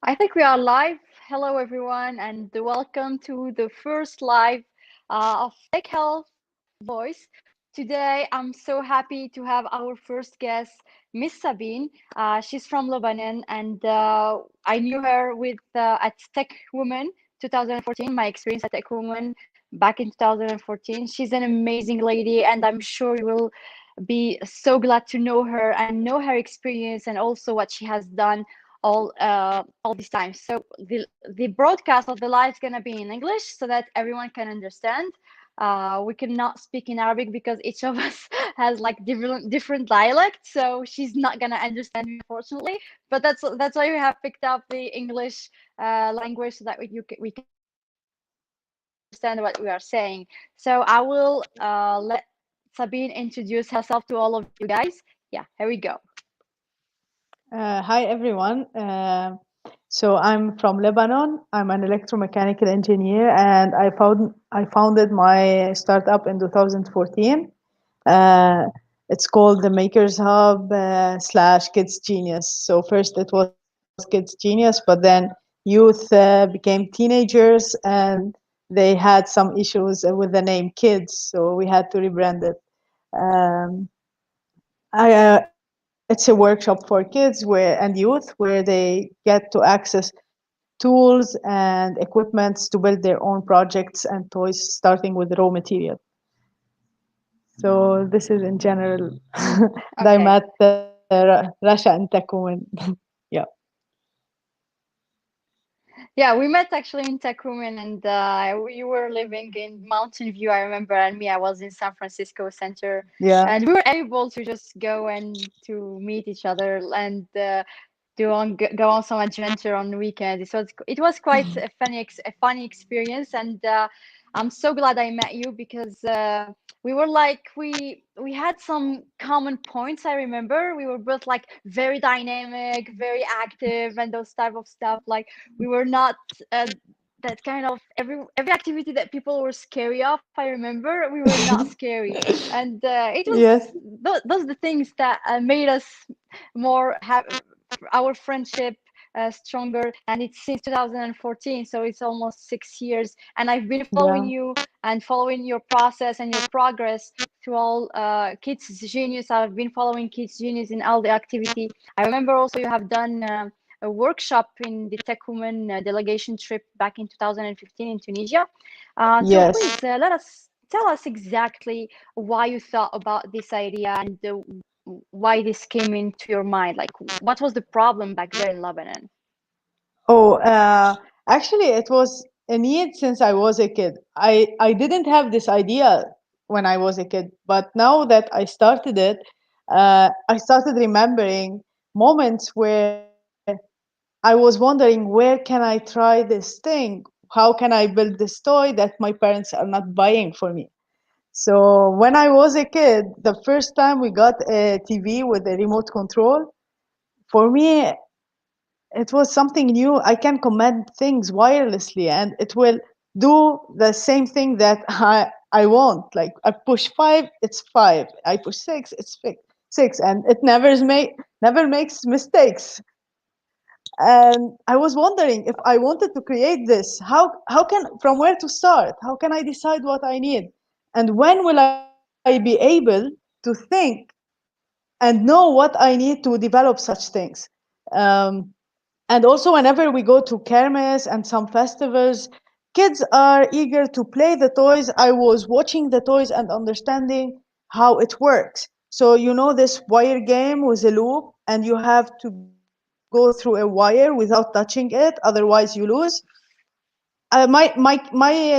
I think we are live. Hello, everyone, and welcome to the first live of TecHealth Voice. Today, I'm so happy to have our first guest, Miss Sabine. She's from Lebanon, and I knew her with at Tech Woman 2014. My experience at Tech Woman back in 2014. She's an amazing lady, and I'm sure you will be so glad to know her and know her experience and also what she has done all this time. So the broadcast of the live is gonna be in English so that everyone can understand. We cannot speak in Arabic because each of us has like different dialects, so she's not gonna understand me unfortunately. But that's why we have picked up the English language so that we can understand what we are saying. So I will let Sabine introduce herself to all of you guys. Yeah, here we go. Hi everyone. So I'm from Lebanon. I'm an electromechanical engineer, and I founded my startup in 2014. Uh, it's called the Makers Hub slash Kids Genius. So first it was Kids Genius, but then youth became teenagers, and they had some issues with the name Kids, so we had to rebrand it. Um, it's a workshop for kids and youth where they get to access tools and equipment to build their own projects and toys, starting with raw material. So this is in general. And I'm Okay. at Russia and Tekumen. Yeah. Yeah, we met actually in Tecumseh, and you were living in Mountain View, I remember, and me, I was in San Francisco Center, Yeah. and we were able to just go and to meet each other and go on some adventure on the weekend. So it was quite a funny experience, and I'm so glad I met you because we were like we had some common points. I remember we were both like very dynamic, very active, and those type of stuff. Like we were not that kind of every activity that people were scary of. I remember we were not scary, and it was Yes. those the things that made us more have our friendship stronger, and it's since 2014, so it's almost 6 years, and I've been following Yeah. you and following your process and your progress through all Kids Genius. I've been following Kids Genius in all the activity. I remember also you have done a workshop in the Tech Women delegation trip back in 2015 in Tunisia. So Yes. please let us tell us exactly why you thought about this idea and why this came into your mind. Like, what was the problem back there in Lebanon? Oh, actually, it was a need since I was a kid. I didn't have this idea when I was a kid, but now that I started it, I started remembering moments where I was wondering, where can I try this thing? How can I build this toy that my parents are not buying for me? So when I was a kid, the first time we got a TV with a remote control, for me, it was something new. I can command things wirelessly and it will do the same thing that I want. Like I push five, it's five. I push six, it's six. And it never makes mistakes. And I was wondering if I wanted to create this, how can from where to start? How can I decide what I need? And when will I be able to think and know what I need to develop such things? Um, and also, whenever we go to kermes and some festivals, kids are eager to play the toys. I was watching the toys and understanding how it works. So, you know, this wire game with a loop, and you have to go through a wire without touching it, otherwise, you lose. My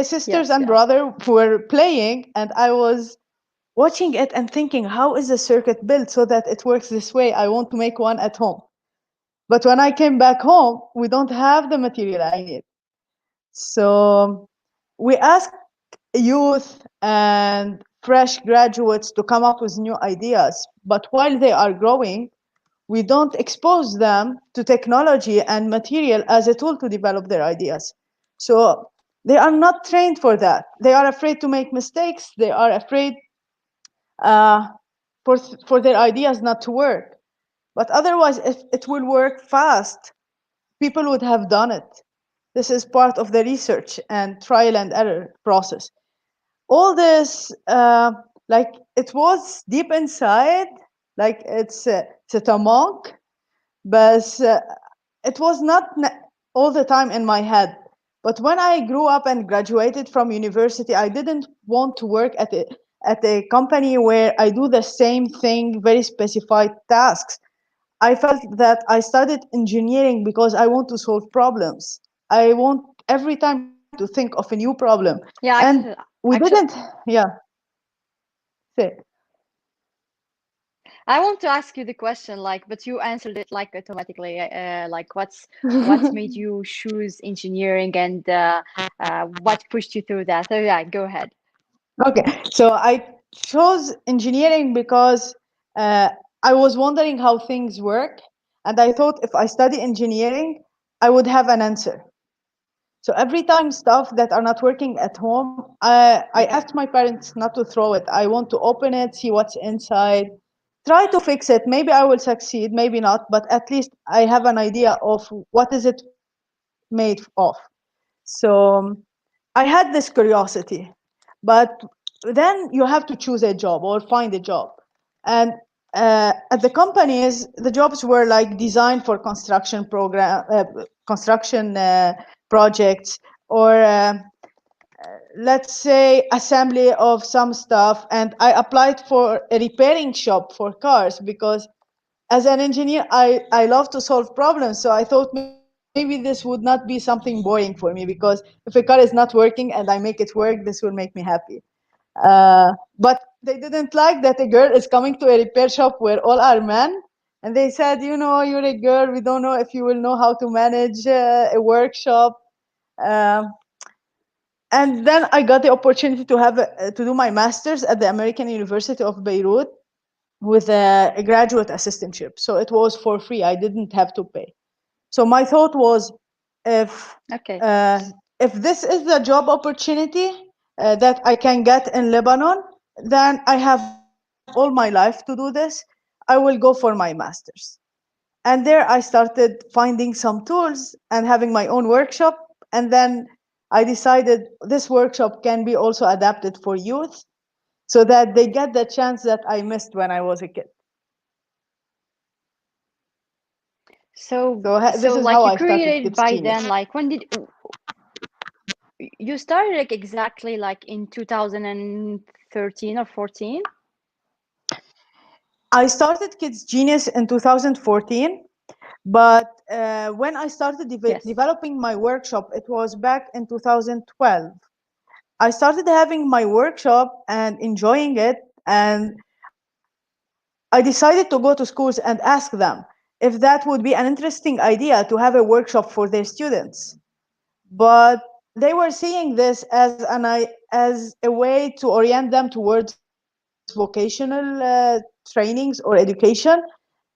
sisters and Yes, yeah. brother were playing, and I was watching it and thinking, how is the circuit built so that it works this way? I want to make one at home. But when I came back home, we don't have the material I need. So we ask youth and fresh graduates to come up with new ideas. But while they are growing, we don't expose them to technology and material as a tool to develop their ideas. So they are not trained for that. They are afraid to make mistakes. They are afraid uh, for their ideas not to work. But otherwise, if it will work fast, people would have done it. This is part of the research and trial and error process. All this, like it was deep inside, like it's a monk, but it was not all the time in my head. But when I grew up and graduated from university, I didn't want to work at a company where I do the same thing, very specified tasks. I felt that I studied engineering because I want to solve problems. I want every time to think of a new problem. Yeah, And we didn't, actually, yeah, say. I want to ask you the question, like, but you answered it like automatically. Like, what made you choose engineering, and what pushed you through that? So yeah, go ahead. Okay, so I chose engineering because uh, I was wondering how things work, and I thought if I study engineering, I would have an answer. So every time stuff that are not working at home, I asked my parents not to throw it. I want to open it, see what's inside, try to fix it. Maybe I will succeed, maybe not, but at least I have an idea of what is it made of. So I had this curiosity, but then you have to choose a job or find a job. And at the companies, the jobs were like designed for construction projects, or let's say assembly of some stuff. And I applied for a repairing shop for cars because as an engineer, I love to solve problems. So I thought maybe this would not be something boring for me, because if a car is not working and I make it work, this will make me happy. But they didn't like that a girl is coming to a repair shop where all are men. And they said, you know, you're a girl. We don't know if you will know how to manage a workshop. Um, and then I got the opportunity to to do my master's at the American University of Beirut with a graduate assistantship. So it was for free. I didn't have to pay. So my thought was, if Okay. uh, if this is the job opportunity that I can get in Lebanon, then I have all my life to do this. I will go for my master's. And there I started finding some tools and having my own workshop. And then I decided this workshop can be also adapted for youth so that they get the chance that I missed when I was a kid. So, So this so is how like you I started created Kids by Genius. then, like when did you started, like exactly like in 2013 or 14? I started Kids Genius in 2014, but when I started Yes. developing my workshop, it was back in 2012. I started having my workshop and enjoying it, and I decided to go to schools and ask them if that would be an interesting idea to have a workshop for their students. But they were seeing this as a way to orient them towards vocational trainings or education.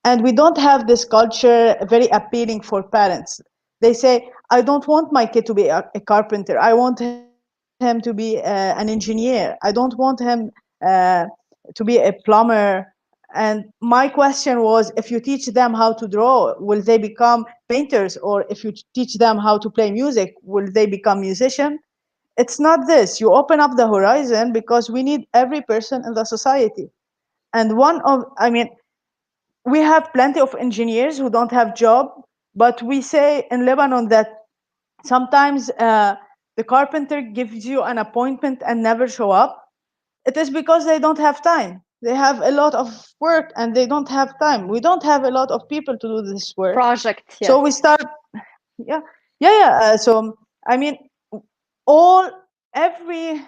And we don't have this culture very appealing for parents. They say, I don't want my kid to be a carpenter. I want him to be an engineer. I don't want him uh, to be a plumber. And my question was, if you teach them how to draw, will they become painters? Or if you teach them how to play music, will they become musicians? It's not this. You open up the horizon because we need every person in the society. And I mean, we have plenty of engineers who don't have job, but we say in Lebanon that sometimes the carpenter gives you an appointment and never show up. It is because they don't have time. They have a lot of work and they don't have time. We don't have a lot of people to do this work. Project, So we yes. start, yeah, yeah. So, I mean, all, every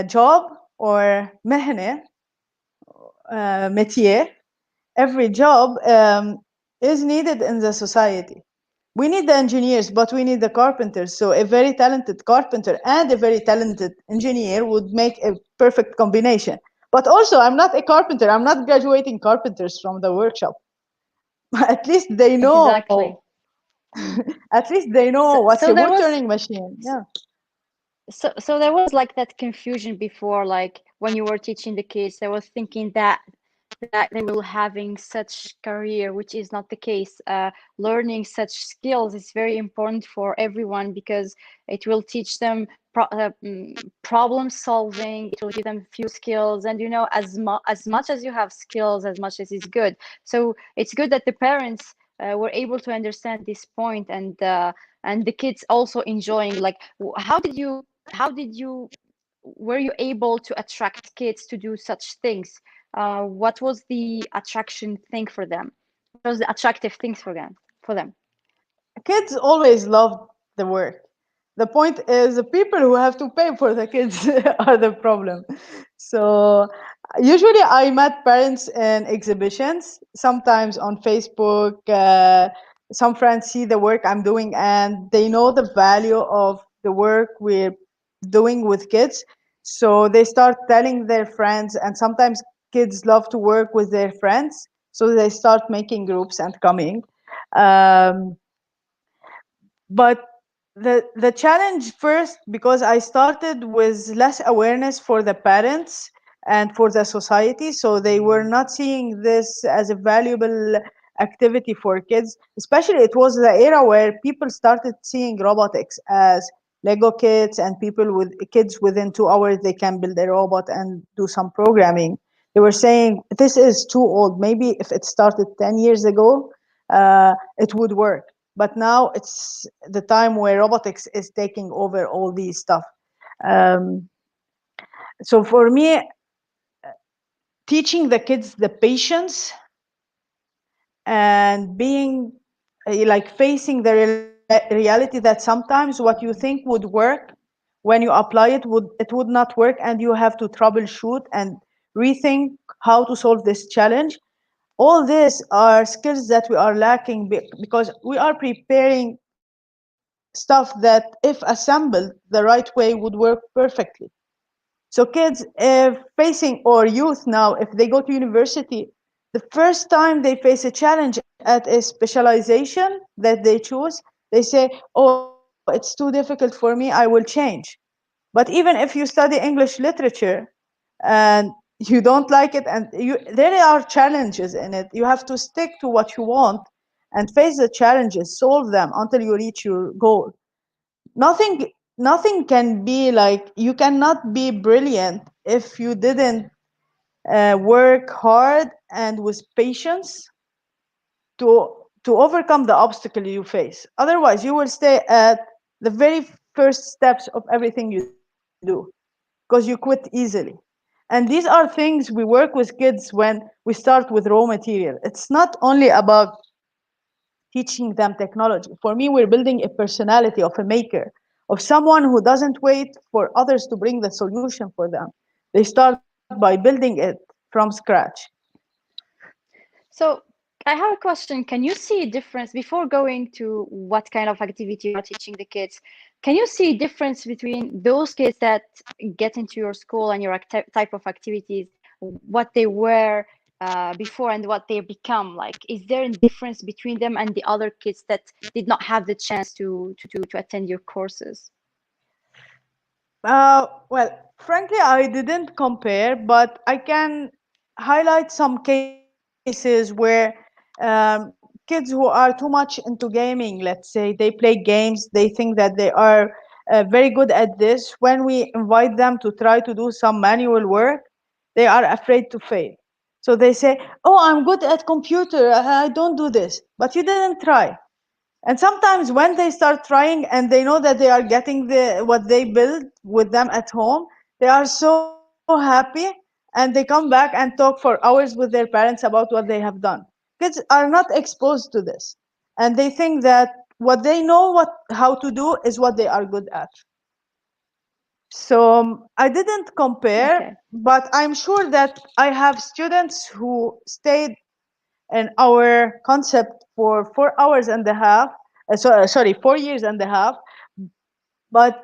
job or mehne, métier, every job is needed in the society. We need the engineers, but we need the carpenters. So a very talented carpenter and a very talented engineer would make a perfect combination. But also, I'm not a carpenter. I'm not graduating carpenters from the workshop. At least they know. Exactly. At least they know So, what's a so wood there turning was machine. Yeah. so there was like that confusion before, like when you were teaching the kids, they was thinking that that they will having such career, which is not the case. Learning such skills is very important for everyone because it will teach them problem solving. It will give them few skills, and as much as you have skills, as much as is good. So it's good that the parents were able to understand this point, and the kids also enjoying. Like, how did you were you able to attract kids to do such things? What was the attraction thing for them? What was the attractive things for them? For them? Kids always love the work. The point is the people who have to pay for the kids are the problem. So usually I met parents in exhibitions, sometimes on Facebook. Some friends see the work I'm doing and they know the value of the work we're doing with kids. So they start telling their friends, and sometimes kids love to work with their friends. So they start making groups and coming. Um, but the challenge first, because I started with less awareness for the parents and for the society, so they were not seeing this as a valuable activity for kids. Especially it was the era where people started seeing robotics as Lego kits, and people with kids within 2 hours they can build a robot and do some programming. They were saying this is too old. Maybe if it started 10 years ago, it would work, but now it's the time where robotics is taking over all these stuff. um, so for me, teaching the kids the patience and being like facing the reality that sometimes what you think would work, when you apply it would not work, and you have to troubleshoot and rethink how to solve this challenge. All these are skills that we are lacking because we are preparing stuff that, if assembled the right way, would work perfectly. So kids, if facing, or youth now, if they go to university, the first time they face a challenge at a specialization that they choose, they say, oh, it's too difficult for me, I will change. But even if you study English literature and you don't like it, and there are challenges in it, you have to stick to what you want and face the challenges, solve them until you reach your goal. Nothing can be like, you cannot be brilliant if you didn't work hard and with patience to overcome the obstacle you face. Otherwise you will stay at the very first steps of everything you do, because you quit easily. And these are things we work with kids when we start with raw material. It's not only about teaching them technology. For me, we're building a personality of a maker, of someone who doesn't wait for others to bring the solution for them. They start by building it from scratch. So I have a question. Can you see a difference before going to what kind of activity you are teaching the kids? Can you see a difference between those kids that get into your school and your type of activities, what they were before and what they become? Like, is there a difference between them and the other kids that did not have the chance to attend your courses? Well, frankly, I didn't compare, but I can highlight some cases where kids who are too much into gaming, let's say, they play games, they think that they are very good at this. When we invite them to try to do some manual work, they are afraid to fail. So they say, "Oh, I'm good at computer. I don't do this." But you didn't try. And sometimes when they start trying and they know that they are getting what they build with them at home, they are so happy, and they come back and talk for hours with their parents about what they have done. Kids are not exposed to this, and they think that what they know how to do is what they are good at. So I didn't compare, Okay. but I'm sure that I have students who stayed in our concept for 4 hours and a half, sorry, 4 years and a half, but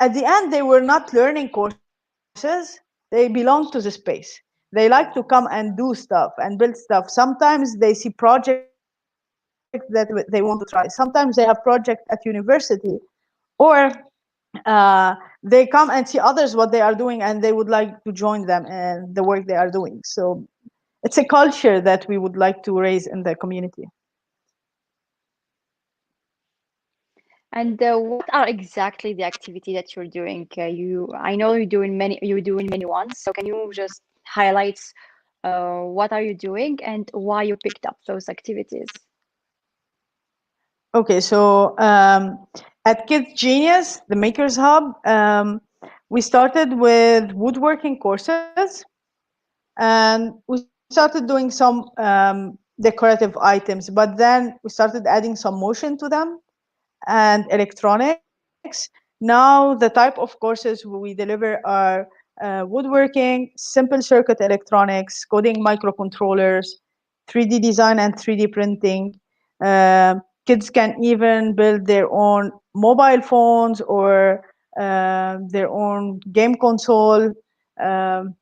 at the end they were not learning courses, they belong to the space. They like to come and do stuff and build stuff. Sometimes they see projects that they want to try. Sometimes they have projects at university, or they come and see others what they are doing, and they would like to join them in the work they are doing. So it's a culture that we would like to raise in the community. And what are exactly the activity that you're doing? I know you're doing many ones. So can you just highlight what are you doing and why you picked up those activities? Okay, so at Kids Genius, the Makers Hub, we started with woodworking courses, and we started doing some decorative items, but then we started adding some motion to them and electronics. Now, the type of courses we deliver are woodworking, simple circuit electronics, coding microcontrollers, 3D design and 3D printing. Kids can even build their own mobile phones or their own game console. Um,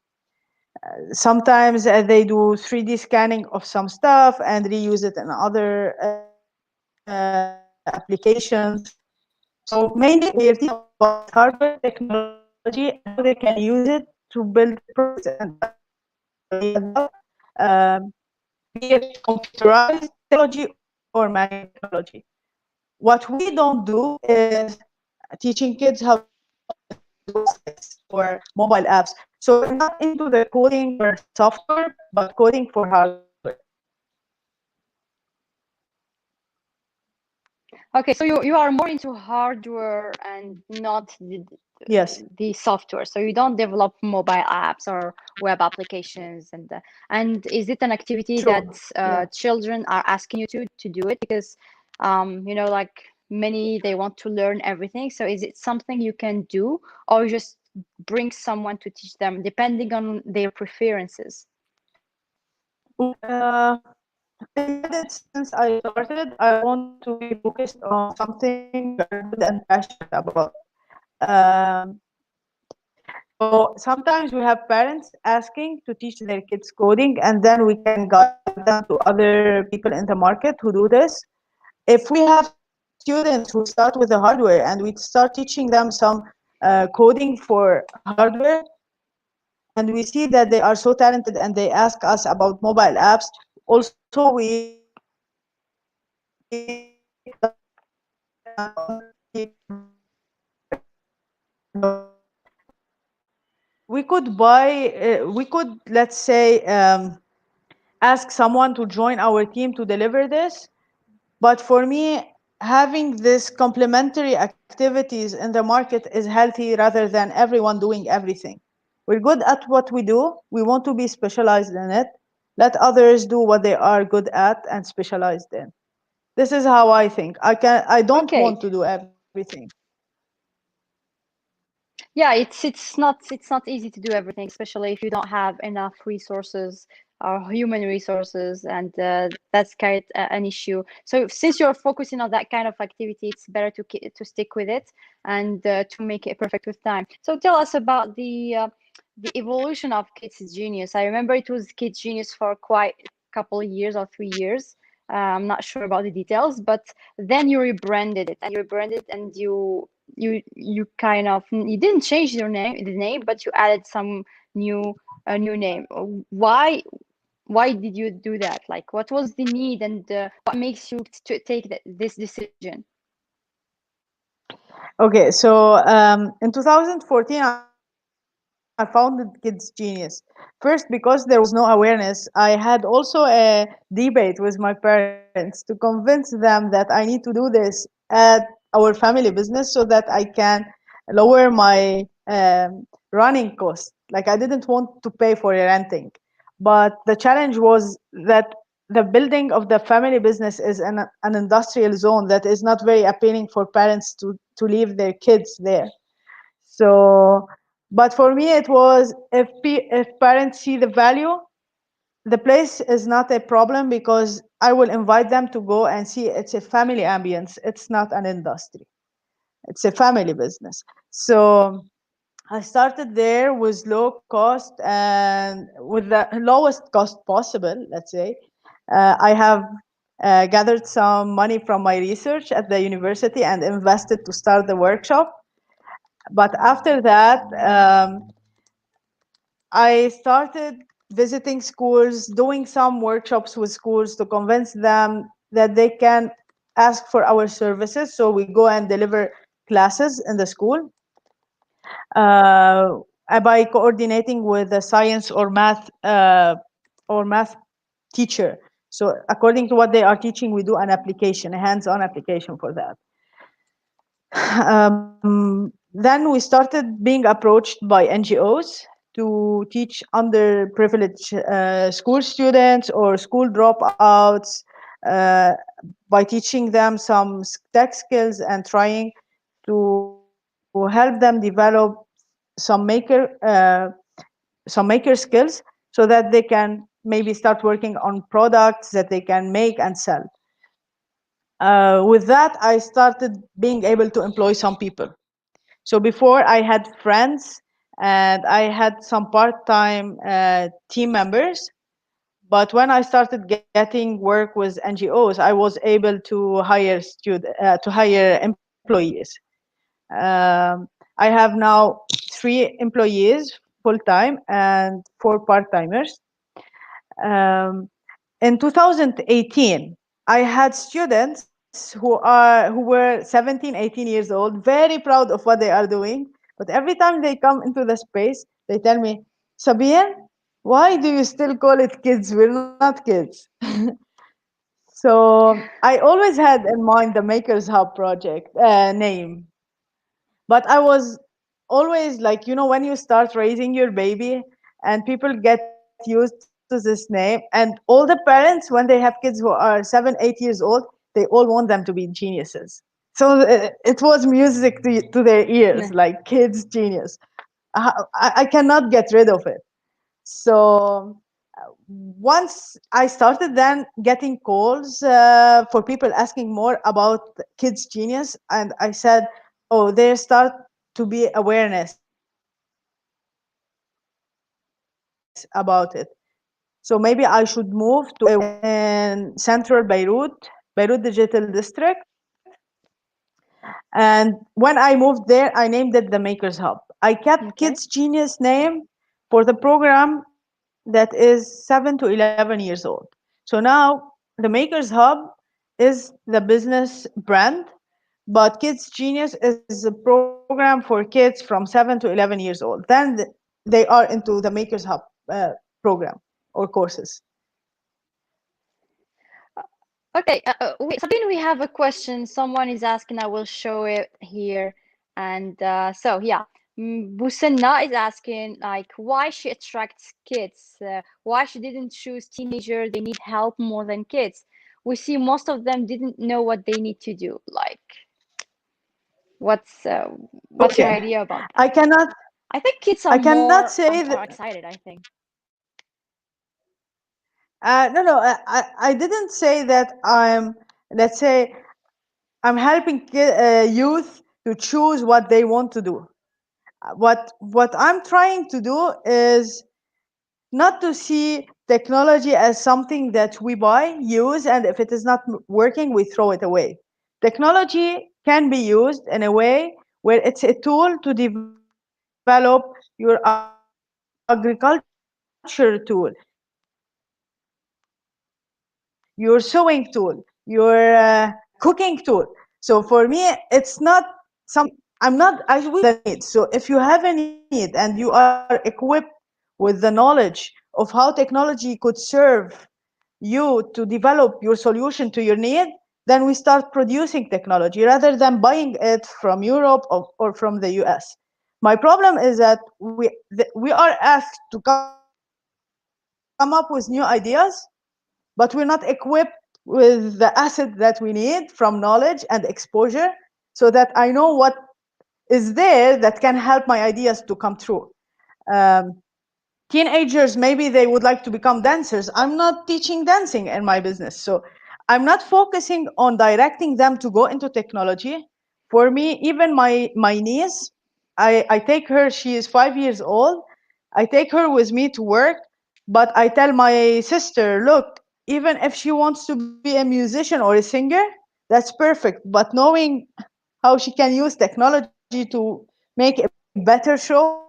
Sometimes they do 3D scanning of some stuff and reuse it in other applications. So mainly we are teaching about hardware technology and how they can use it to build products and ideas that they develop, um, be it computerized technology or manual technology. What we don't do is teaching kids how to develop websites or mobile apps. So we're not into the coding for software, but coding for hardware. Okay, so you are more into hardware and not Yes, the software. So you don't develop mobile apps or web applications, and is it an activity that true. Yeah. children are asking you to do it because like many they want to learn everything. So is it something you can do, or you just bring someone to teach them depending on their preferences? I decided since I started, I want to be focused on something we are good and passionate about. Um, so sometimes we have parents asking to teach their kids coding, and then we can guide them to other people in the market who do this. If we have students who start with the hardware and we start teaching them some coding for hardware, and we see that they are so talented and they ask us about mobile apps, also we create like other we could let's say ask someone to join our team to deliver this. But for me, having this complementary activities in the market is healthy rather than everyone doing everything. We're good at what we do. We want to be specialized in it. Let others do what they are good at and specialized in. This is how I think. I don't Okay. want to do everything. Yeah, it's not easy to do everything, especially if you don't have enough resources or human resources, and that's quite an issue. So since you're focusing on that kind of activity, it's better to stick with it and to make it perfect with time. So tell us about the evolution of Kids Genius. I remember it was Kids Genius for quite a couple of years or 3 years. I'm not sure about the details, but then you rebranded it, and you kind of you didn't change the name, but you added some new a new name. Why did you do that? Like, what was the need, and what makes you to take this decision? Okay, so in 2014, I founded Kids Genius. First, because there was no awareness. I had also a debate with my parents to convince them that I need to do this at our family business so that I can lower my running cost. Like, I didn't want to pay for renting. But the challenge was that the building of the family business is an industrial zone that is not very appealing for parents to leave their kids there. So, but for me, it was if parents see the value, the place is not a problem because I will invite them to go and see it's a family ambience. It's not an industry. It's a family business. So I started there with low cost and with the lowest cost possible, let's say. I have gathered some money from my research at the university and invested to start the workshop. But after that, I started. visiting schools, doing some workshops with schools to convince them that they can ask for our services. So we go and deliver classes in the school uh, by coordinating with a science or math teacher. So according to what they are teaching, we do an application, a hands-on application for that. Then we started being approached by NGOs to teach underprivileged school students or school dropouts uh, by teaching them some tech skills and trying to help them develop some maker skills so that they can maybe start working on products that they can make and sell. With that, I started being able to employ some people. So before I had friends and I had some part-time team members, but when I started getting work with NGOs, I was able to hire employees. I have now 3 employees full-time and 4 part-timers. Um, in 2018, I had students who were 17, 18 years old, very proud of what they are doing. But every time they come into the space, they tell me, Sabine, why do you still call it kids? We're not kids. So I always had in mind the Makers Hub project name. But I was always like, when you start raising your baby and people get used to this name, and all the parents, when they have kids who are 7, 8 years old, they all want them to be geniuses. So it was music to their ears, like kids genius. I cannot get rid of it. So once I started then getting calls for people asking more about kids genius, and I said, oh, there start to be awareness about it. So maybe I should move to a workshop in central Beirut Digital District. And when I moved there, I named it the Makers Hub. I kept Okay. Kids Genius name for the program that is 7 to 11 years old. So now the Makers Hub is the business brand, but Kids Genius is a program for kids from 7 to 11 years old. Then they are into the Makers Hub program or courses. Okay, Sabine, we have a question. Someone is asking. I will show it here. And so, yeah, Busenna is asking, like, why she attracts kids, why she didn't choose teenagers. They need help more than kids. We see most of them didn't know what they need to do. Like, what's uh, what's your Okay, idea about I that? cannot I think kids are I cannot more say that. are excited, I think. No, I didn't say that let's say, I'm helping youth to choose what they want to do. What I'm trying to do is not to see technology as something that we buy, use, and if it is not working, we throw it away. Technology can be used in a way where it's a tool to develop your agriculture tool, your sewing tool, your cooking tool, your cooking tool. So for me, it's not something we are helping the need. So if you have a need and you are equipped with the knowledge of how technology could serve you to develop your solution to your need, then we start producing technology rather than buying it from Europe or from the US. My problem is that we are asked to come up with new ideas, but we're not equipped with the asset that we need from knowledge and exposure, so that I know what is there that can help my ideas to come true. Um, Teenagers, maybe they would like to become dancers. I'm not teaching dancing in my business. So I'm not focusing on directing them to go into technology. For me, even my niece, I take her, she is 5 years old. I take her with me to work, but I tell my sister, look, even if she wants to be a musician or a singer, that's perfect. But knowing how she can use technology to make a better show,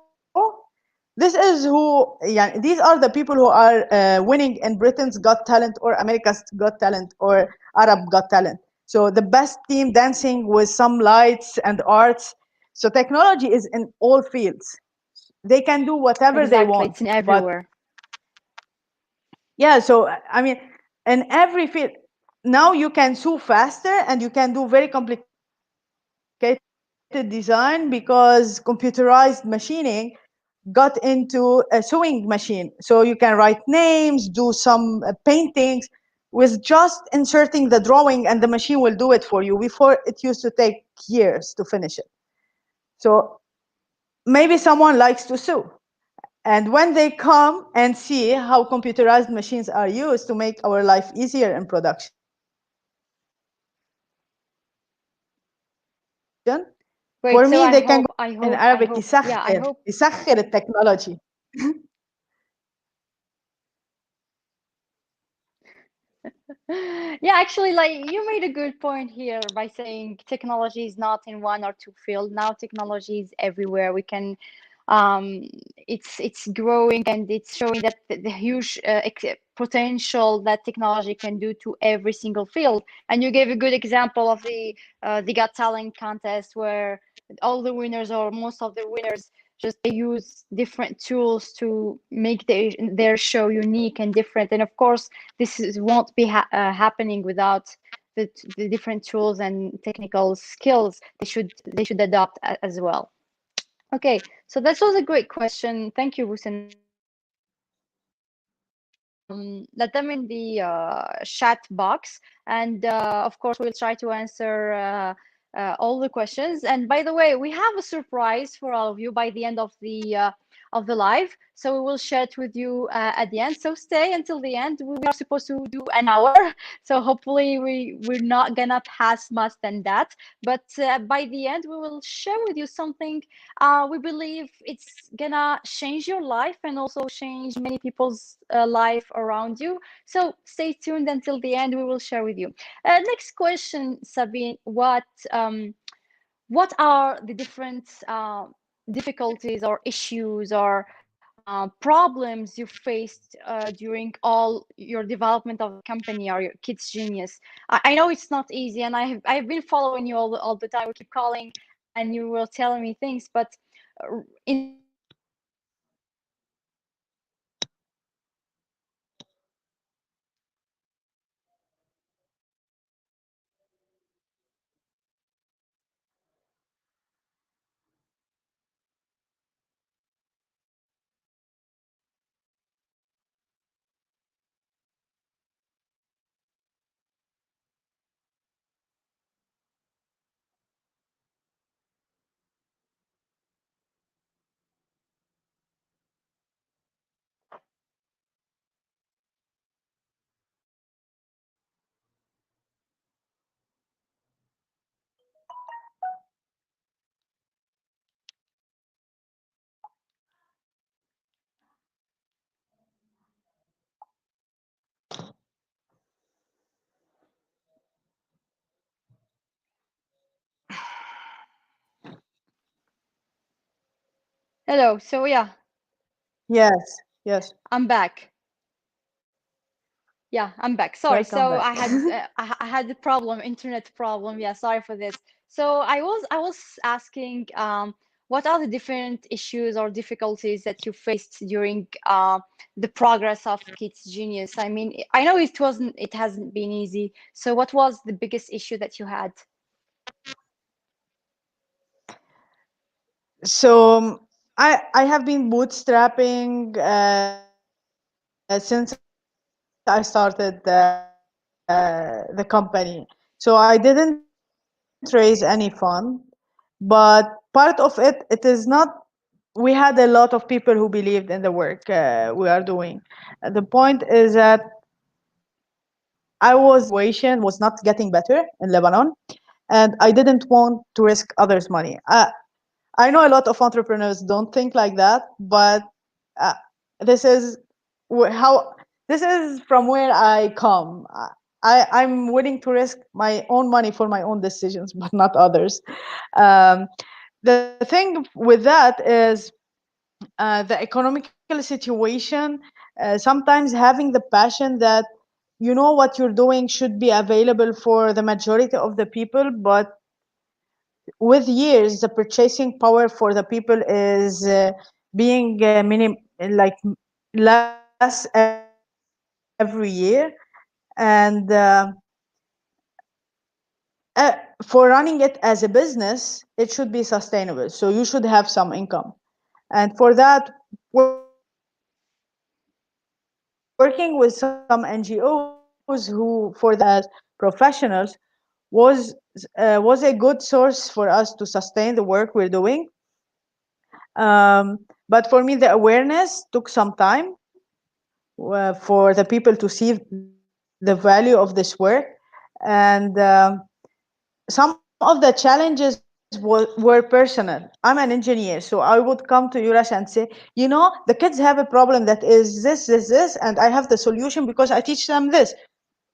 this is who, yeah, these are the people who are winning in Britain's Got Talent or America's Got Talent or Arab Got Talent. So the best team dancing with some lights and arts. So technology is in all fields. They can do whatever they Exactly, want. it's in But everywhere. yeah, so I mean, in every field, now you can sew faster and you can do very complicated design because computerized machining got into a sewing machine. So you can write names, do some paintings with just inserting the drawing, and the machine will do it for you. Before, it used to take years to finish it. So maybe someone likes to sew. And when they come and see how computerized machines are used to make our life easier in production, for me, they can go in Arabic يسخر التكنولوجي. Great. So I hope, yeah, I hope. Yeah, actually, like you made a good point here by saying technology is not in one or two field. Now technology is everywhere. We can, um, it's growing and it's showing that the huge potential that technology can do to every single field. And you gave a good example of the Got Talent contest where all the winners or most of the winners just they use different tools to make their show unique and different. And of course, won't be happening without the different tools and technical skills they should adopt as well. Okay, so that was a great question. Thank you, Hussein. Let them in the chat box, and of course, we'll try to answer all the questions. And by the way, we have a surprise for all of you by the end of the live. So we will share it with you at the end. So stay until the end. We are supposed to do an hour, so hopefully we're not gonna pass much than that. But by the end, we will share with you something we believe it's gonna change your life and also change many people's life around you. So stay tuned until the end. We will share with you. Next question, Sabine. What are the different difficulties or issues or problems you faced during all your development of the company or your Kids Genius? I know it's not easy, and I've been following you all the time. We keep calling, and you were telling me things, but in the end, hello. So yeah, Yes, yes. I'm back. Yeah, I'm back. Sorry. Welcome So back. I had a problem, internet problem. Yeah, sorry for this. So I was asking, what are the different issues or difficulties that you faced during the progress of Kids Genius? I mean, I know it hasn't been easy. So what was the biggest issue that you had? So I have been bootstrapping since I started the company. So I didn't raise any fund, but part of it is not. We had a lot of people who believed in the work we are doing. The point is that I was in a situation that was not getting better in Lebanon, and I didn't want to risk others' money. I know a lot of entrepreneurs don't think like that, but uh, this is how this is from where I come. I'm willing to risk my own money for my own decisions, but not others. Um, the thing with that is the economical situation, sometimes having the passion that you know what you're doing should be available for the majority of the people, but with years the purchasing power for the people is being like less every year. And for running it as a business, it should be sustainable, so you should have some income. And for that, working with some NGOs who for that see us as professionals was was a good source for us to sustain the work we're doing. But for me, the awareness took some time for the people to see the value of this work. And some of the challenges were personal. I'm an engineer, so I would come to Yurash and say, the kids have a problem that is this, and I have the solution because I teach them this.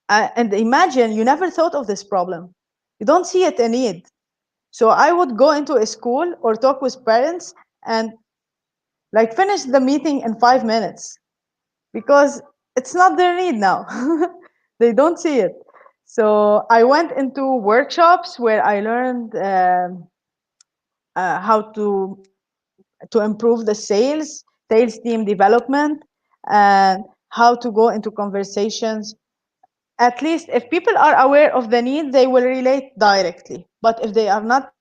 And imagine you never thought of this problem. You don't see it in need. So I would go into a school or talk with parents and like finish the meeting in 5 minutes because it's not their need now. They don't see it. So I went into workshops where I learned how to improve the sales team development, and how to go into conversations. At least if people are aware of the need, they will relate directly. But if they are not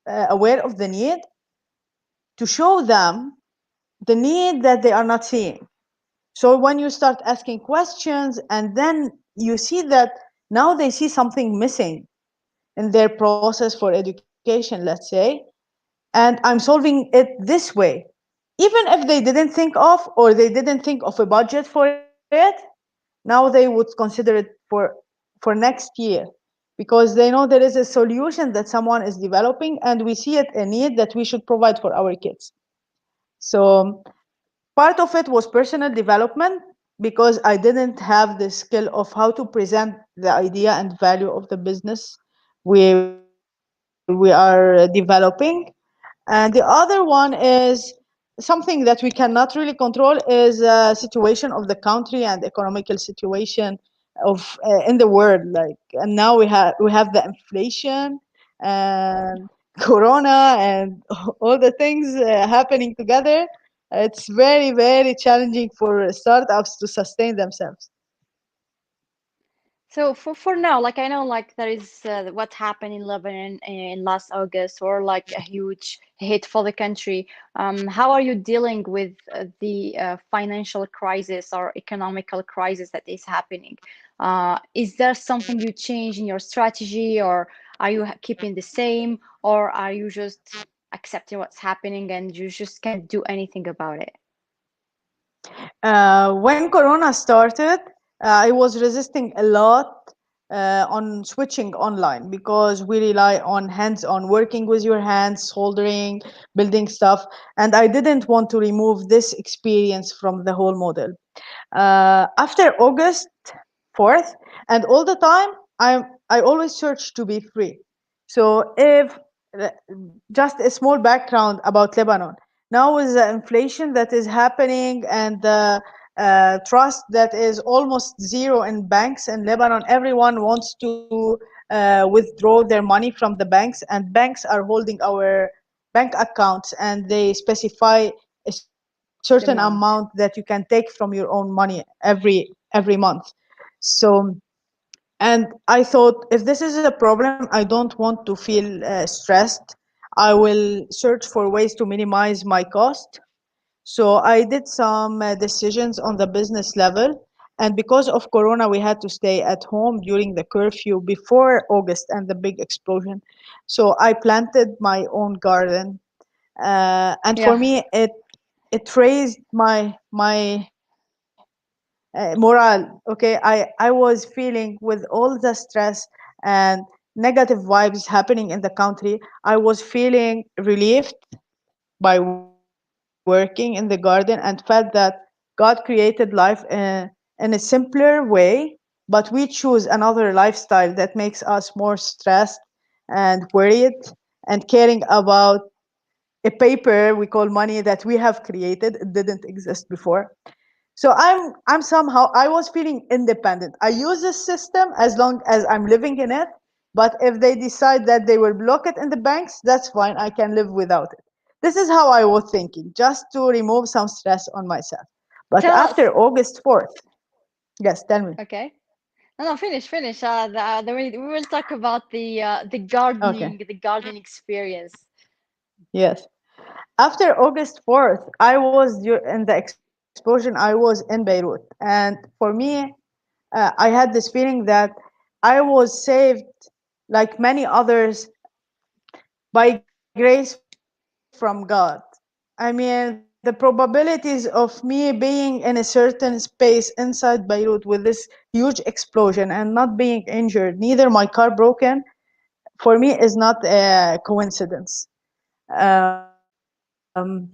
aware of the need, to show them the need that they are not seeing. So when you start asking questions and then you see that now they see something missing in their process for education, let's say, and I'm solving it this way. Even if they didn't think of or they didn't think of a budget for it, now they would consider it for next year because they know there is a solution that someone is developing and we see it a need that we should provide for our kids. So part of it was personal development because I didn't have the skill of how to present the idea and value of the business we are developing. And the other one is something that we cannot really control is situation of the country and economical situation of in the world. Like, and now we have the inflation and corona and all the things happening together. It's very, very challenging for startups to sustain themselves. So for now, like I know, like there is what happened in Lebanon in last August, or like a huge hit for the country. How are you dealing with the financial crisis or economical crisis that is happening? Is there something you change in your strategy, or are you keeping the same, or are you just accepting what's happening and you just can't do anything about it? When Corona started, I was resisting a lot on switching online because we rely on hands-on working with your hands, soldering, building stuff, and I didn't want to remove this experience from the whole model. After August 4th, and all the time, I always search to be free. So if uh, just a small background about Lebanon. Now with the inflation that is happening and the trust that is almost zero in banks in Lebanon, everyone wants to withdraw their money from the banks, and banks are holding our bank accounts, and they specify a certain amount The that you amount. can take from your own money every month. So and I thought, if this is a problem, I don't want to feel stressed. I will search for ways to minimize my cost. So I did some decisions on the business level. And because of Corona, we had to stay at home during the curfew before August and the big explosion. So I planted my own garden. And for Yeah. me, it raised my morale. Okay, I was feeling with all the stress and negative vibes happening in the country, I was feeling relieved by working in the garden and felt that God created life in a simpler way, but we choose another lifestyle that makes us more stressed and worried and caring about a paper we call money that we have created. It didn't exist before. So I'm somehow, I was feeling independent. I use this system as long as I'm living in it. But if they decide that they will block it in the banks, that's fine. I can live without it. This is how I was thinking, just to remove some stress on myself. But Tell us. after August 4th, yes, tell me. Okay. No, no, finish. We will talk about Okay. the gardening experience. Yes. After August 4th, I was in the explosion. I was in Beirut. And for me, I had this feeling that I was saved, like many others, by grace from God. I mean, the probabilities of me being in a certain space inside Beirut with this huge explosion and not being injured, neither my car broken, for me is not a coincidence. Um,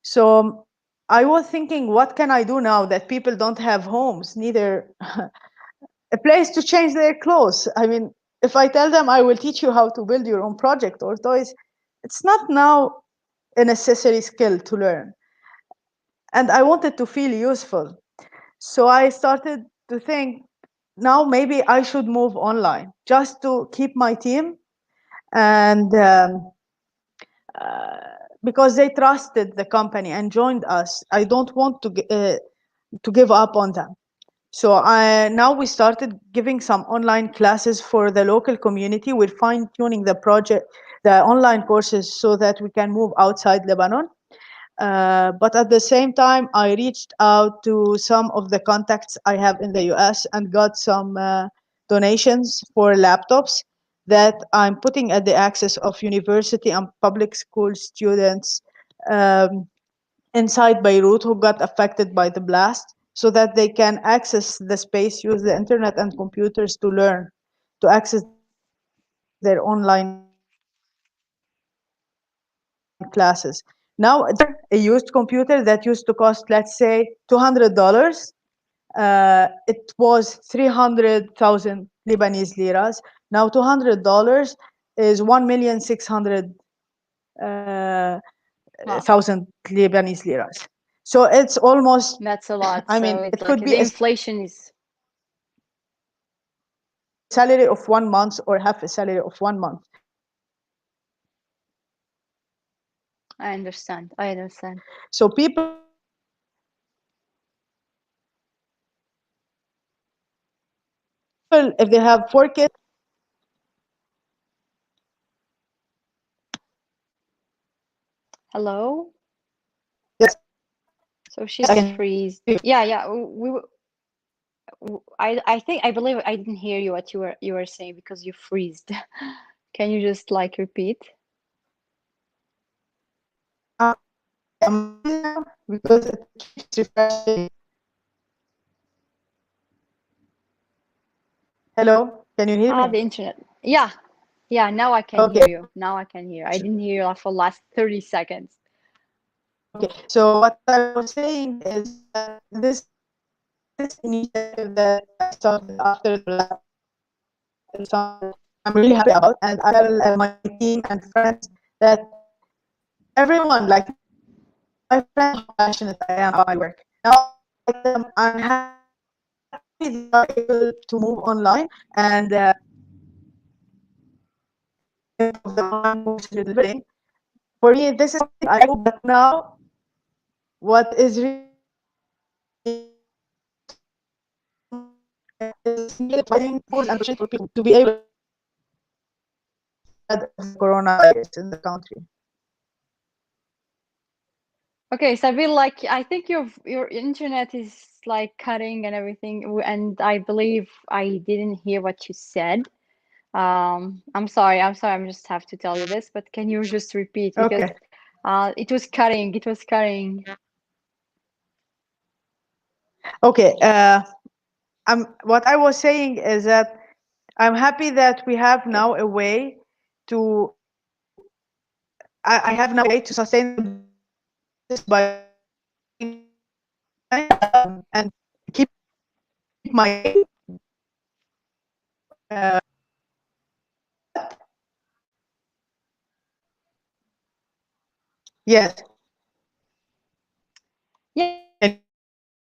so I was thinking, what can I do now that people don't have homes, neither a place to change their clothes? I mean, if I tell them I will teach you how to build your own project or toys, it's not now a necessary skill to learn. And I wanted to feel useful. So I started to think, now maybe I should move online just to keep my team. And because they trusted the company and joined us, I don't want to give up on them. So now we started giving some online classes for the local community. We're fine tuning the online courses so that we can move outside Lebanon. But at the same time, I reached out to some of the contacts I have in the US and got some donations for laptops that I'm putting at the access of university and public school students um, inside Beirut who got affected by the blast so that they can access the space, use the internet and computers to learn, to access their online classes. Now, a used computer that used to cost, let's say, $200, it was 300,000 Lebanese liras. Now, $200 is 1,600,000 Wow, Lebanese liras. So it's almost, that's a lot. I So mean, it's it like could be the a inflation is. salary of 1 month or half a salary of 1 month. I understand. I understand. So people, if they have 4 kids, Hello? yes, So I she's can hear you. freezed. Yeah, yeah. I believe I didn't hear you what you were saying because you freezed. Can you just like repeat? Okay, am I freezing now? Because it keeps refreshing. Hello, can you hear Ah, me? the internet. Yeah, yeah. Now I can Okay, hear you. Now I can hear. I didn't hear you for the last 30 seconds. okay. So what I was saying is that this initiative that I started after the blast in summer, I'm really happy about, and I tell my team and friends that everyone, like my friends, know how passionate I am about my work. Now I tell them I'm happy they are able to move online and get the benefit of the online courses we're delivering. For me, this is something I do, but now what is really is me providing tools and opportunities for people to be able to stop the spread of the coronavirus in the country. Okay, so I feel like I think your internet is like cutting and everything, and I believe I didn't hear what you said. I'm sorry. I'm sorry. I just have to tell you this, but can you just repeat because Okay. it was cutting. It was cutting. Okay. What I was saying is that I'm happy that we have now a way to. I have now a way to sustain the business by working online and keep my team but Yes. Yeah, Can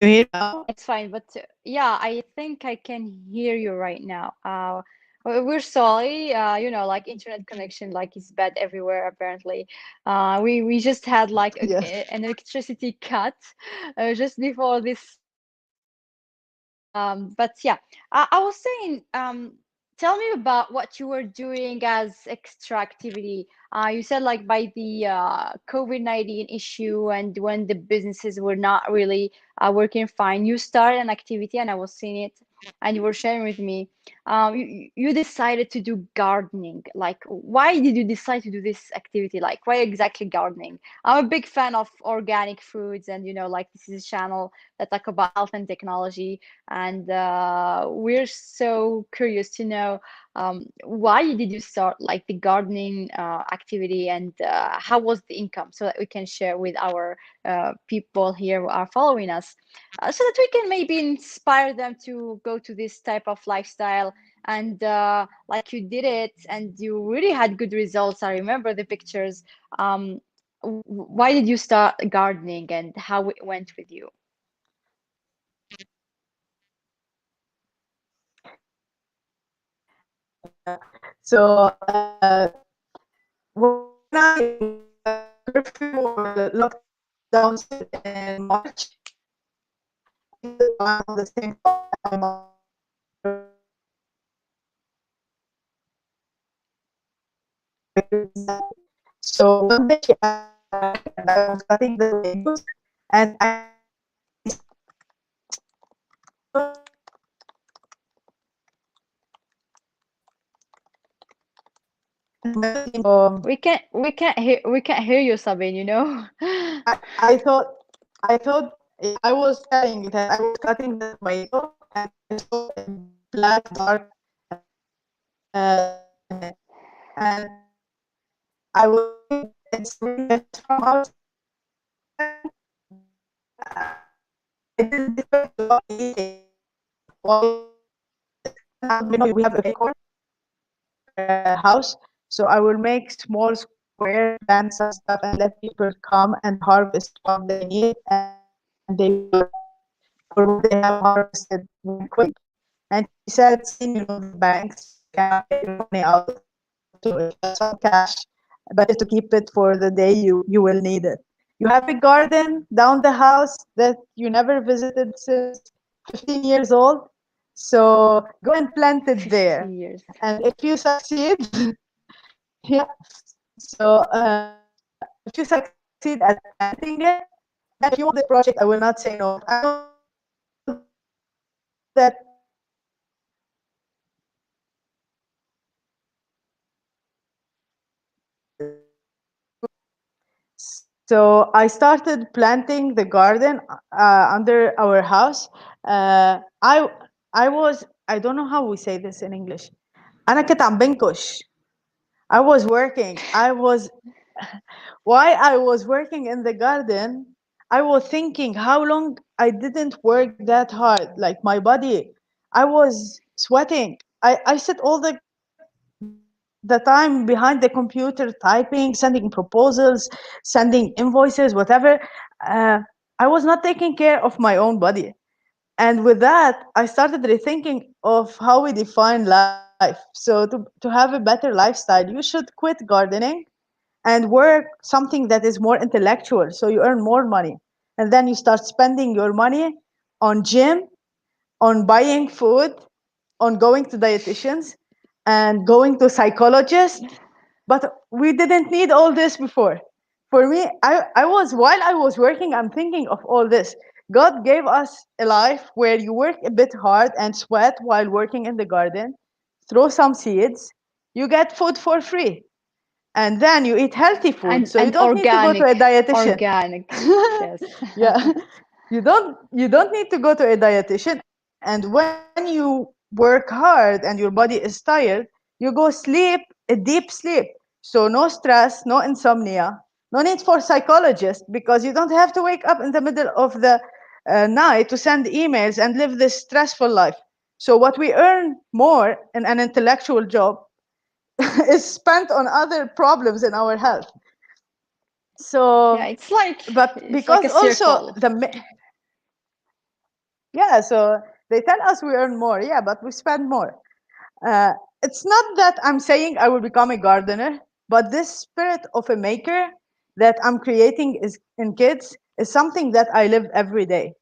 you it's hear fine. now? It's fine. But yeah, I think I can hear you right now. We're sorry. Like internet connection, like is bad everywhere apparently. We just had like Yes. an electricity cut just before this podcast. But yeah, I was saying, tell me about what you were doing as extra activity. You said like by the COVID-19 issue and when the businesses were not really working fine, you started an activity and I was seeing it and you were sharing with me. You decided to do gardening. Like, why did you decide to do this activity? Like, why exactly gardening? I'm a big fan of organic foods, and like this is a channel that talk about health and technology, and we're so curious to know why did you start like the gardening activity, and how was the income, so that we can share with our people here who are following us, so that we can maybe inspire them to go to this type of lifestyle. And like you did it, and you really had good results. I remember the pictures. Um, why did you start gardening, and how it went with you? So when the curfew or the lockdown started in March, I needed to run on the same spot as my mom worked very busy. So one day she asked me to help her, and I was cutting the tomatoes, and I accidentally stepped on the tomatoes, and my body immediately We can't hear you, Sabine. I was telling that I was cutting the tomato and I saw a black dark spot in it, and I was thinking that it's really somehow it's really bad, but I didn't differ to what I eating. While we have a corner in our house, so I will make small square, plant some stuff, and let people come and harvest what they need, and they will charge for what they have harvested very quick. And she said, "Seen, the banks, you cannot get your money out of them. You have to invest some cash, but you have to keep it for the day you will need it. You have a garden down the house that you never visited since 15 years old, so go and plant it 15 there. years. And if you succeed, yeah, if you succeed at planting it, then if you want this project, I will not say no. But I know that you will not be able to do it because so I started planting the garden under our house. Uh, I I don't know how we say this in English. أنا كنت عم بنكش. I was working. While I was working in the garden, I was thinking how long I didn't work that hard. Like my body, I was sweating. I sit all the time behind the computer typing, sending proposals, sending invoices, whatever. Uh, I was not taking care of my own body. And with that, I started rethinking of how we define life. So to have a better lifestyle, you should quit gardening and work something that is more intellectual so you earn more money. And then you start spending your money on gym, on buying food, on going to dietitians, and going to psychologists. But we didn't need all this before. For me, while I was working, I'm thinking of all this. God gave us a life where you work a bit hard and sweat while working in the garden, throw some seeds, you get food for free. And then you eat healthy food, so you And don't need to go to a dietitian. organic, yes. Yeah, you don't need to go to a dietitian. And when you work hard and your body is tired, you go sleep a deep sleep. So no stress, no insomnia, no need for psychologist, because you don't have to wake up in the middle of the night to send emails and live this stressful life. So what we earn more in an intellectual job is spent on other problems in our health. Yeah, So, but it's like a because also circle. yeah, so they tell us we earn more, yeah, but we spend more. Uh, it's not that I'm saying I will become a gardener, but this spirit of a maker that I'm creating is in kids is something that I live every day.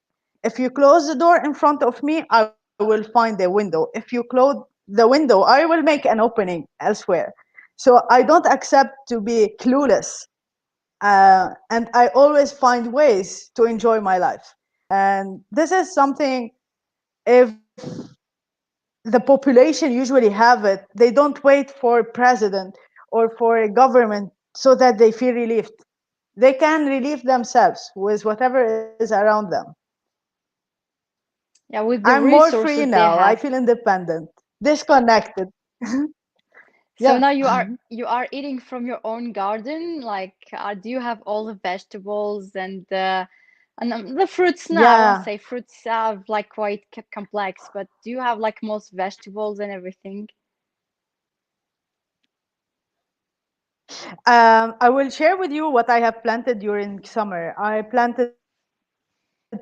If you close the door in front of me, I will find a window. If you close the window, I will make an opening elsewhere. So I don't accept to be clueless. And I always find ways to enjoy my life. And this is something, if the population usually have it, they don't wait for a president or for a government so that they feel relieved. They can relieve themselves with whatever is around them. Yeah, with the I'm more free resources they now. I have. feel independent, disconnected. So Yeah. now you are eating from your own garden. Like, do you have all the vegetables and the fruits? No, I won't Yeah. say fruits are like quite complex, but do you have like most vegetables and everything? I will share with you what I have planted during summer. I planted tomatoes,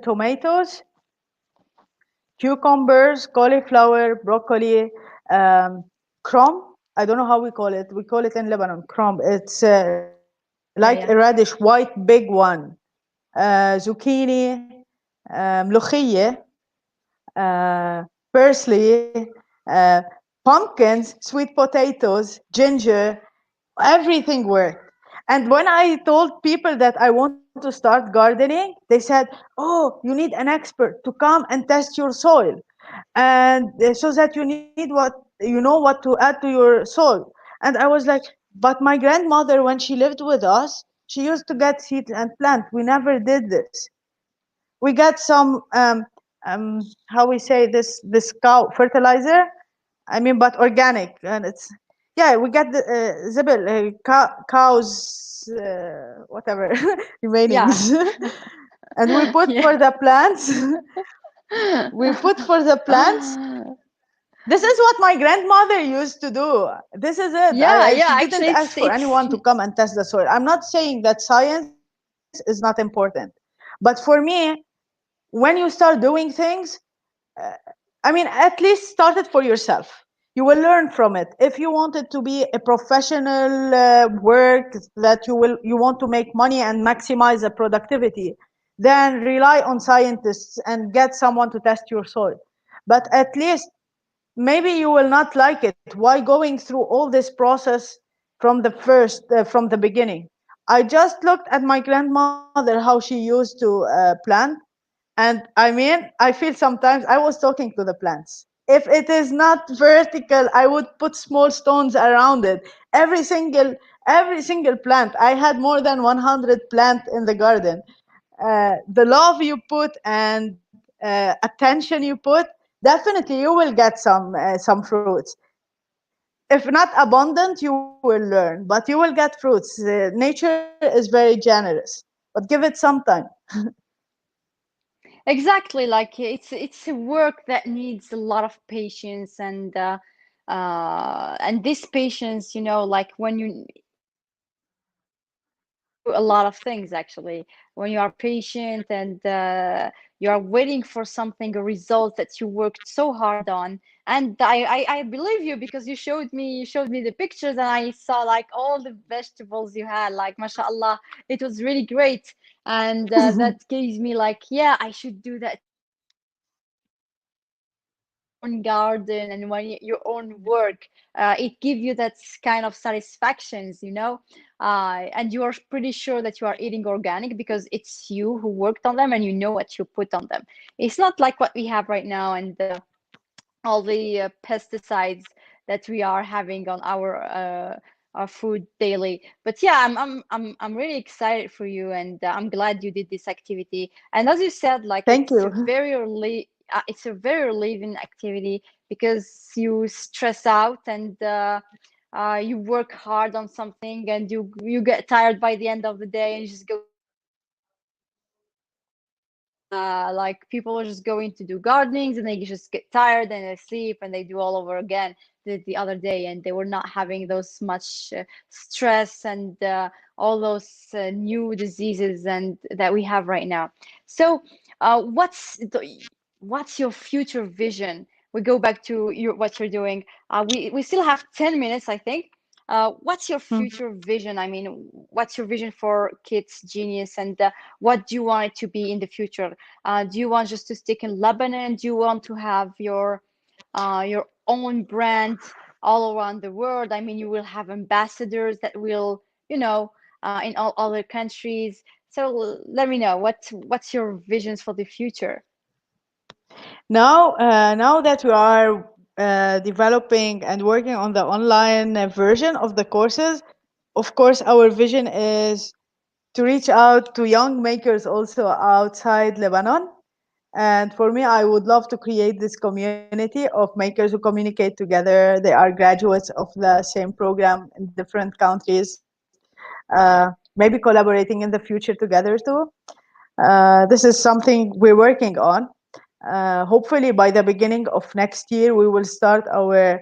cucumbers, cauliflower, broccoli, crumb. I don't know how we call it. We call it in Lebanon crumb. It's like a radish, Yeah, white, yeah, big one. Zucchini, ملوخية, parsley, pumpkins, sweet potatoes, ginger, everything worked. And when I told people that I want to start gardening, they said, "Oh, you need an expert to come and test your soil, and so that you need what you know what to add to your soil." And I was like, "But my grandmother, when she lived with us, she used to get seeds and plant. We never did this. We got some how we say this cow fertilizer. I mean, but organic, and it's yeah. We get the zibble cows whatever yeah, remainings, and we put yeah. for the plants. We put for the plants. This is what my grandmother used to do. This is it. Yeah, yeah. She didn't Actually, ask for anyone to come and test the soil. I'm not saying that science is not important, but for me, when you start doing things, uh, I mean, at least start it for yourself. You will learn from it. If you want it to be a professional work that you want to make money and maximize the productivity, then rely on scientists and get someone to test your soil. But at least maybe you will not like it. Why going through all this process from the beginning? I just looked at my grandmother how she used to plant, and I mean, I feel sometimes I was talking to the plants. If it is not vertical, I would put small stones around it. Every single plant. I had more than 100 plants in the garden. The love you put and attention you put, definitely you will get some fruits. If not abundant, you will learn, but you will get fruits. Nature is very generous, but give it some time. exactly, like it's a work that needs a lot of patience and this patience, like when you do a lot of things actually, when you are patient and you are waiting for something, a result that you worked so hard on. And I believe you because you showed me the pictures and I saw like all the vegetables you had, like mashallah, it was really great. And that gives me like, yeah, I should do that too. When you have your own garden and your own work, it gives you that kind of satisfactions. And you are pretty sure that you are eating organic because it's you who worked on them and you know what you put on them. It's not like what we have right now and all the pesticides that we are having on our food daily. But yeah, I'm really excited for you, and I'm glad you did this activity. And as you said, like Thank you. it's a very relieving activity because you stress out and you work hard on something and you get tired by the end of the day and you just go to sleep. like people are just going to do gardenings and they just get tired and they sleep and they do all over again the other day, and they were not having those much stress and all those new diseases and that we have right now. So what's your future vision? We go back to what you're doing. We still have 10 minutes, I think. What's your future vision? I mean, what's your vision for Kids Genius, and what do you want it to be in the future? Do you want just to stick in Lebanon? Do you want to have your own brand all around the world? I mean, you will have ambassadors that will, in all other countries. So let me know what's your visions for the future? Now that we are developing and working on the online version of the courses, of course, our vision is to reach out to young makers also outside Lebanon. And for me, I would love to create this community of makers who communicate together. They are graduates of the same program in different countries, maybe collaborating in the future together too. This is something we're working on. Hopefully, by the beginning of next year, we will start our,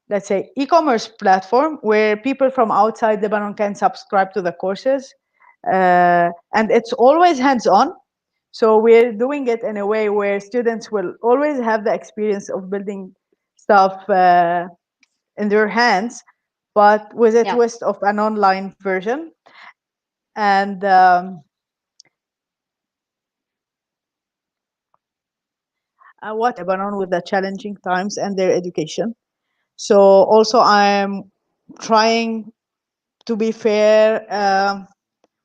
let's say, e-commerce platform where people from outside Lebanon can subscribe to the courses. And it's always hands-on. So we're doing it in a way where students will always have the experience of building stuff in their hands, but with a Yeah. twist of an online version. And what Lebanon with the challenging times and their education. So also I'm trying to be fair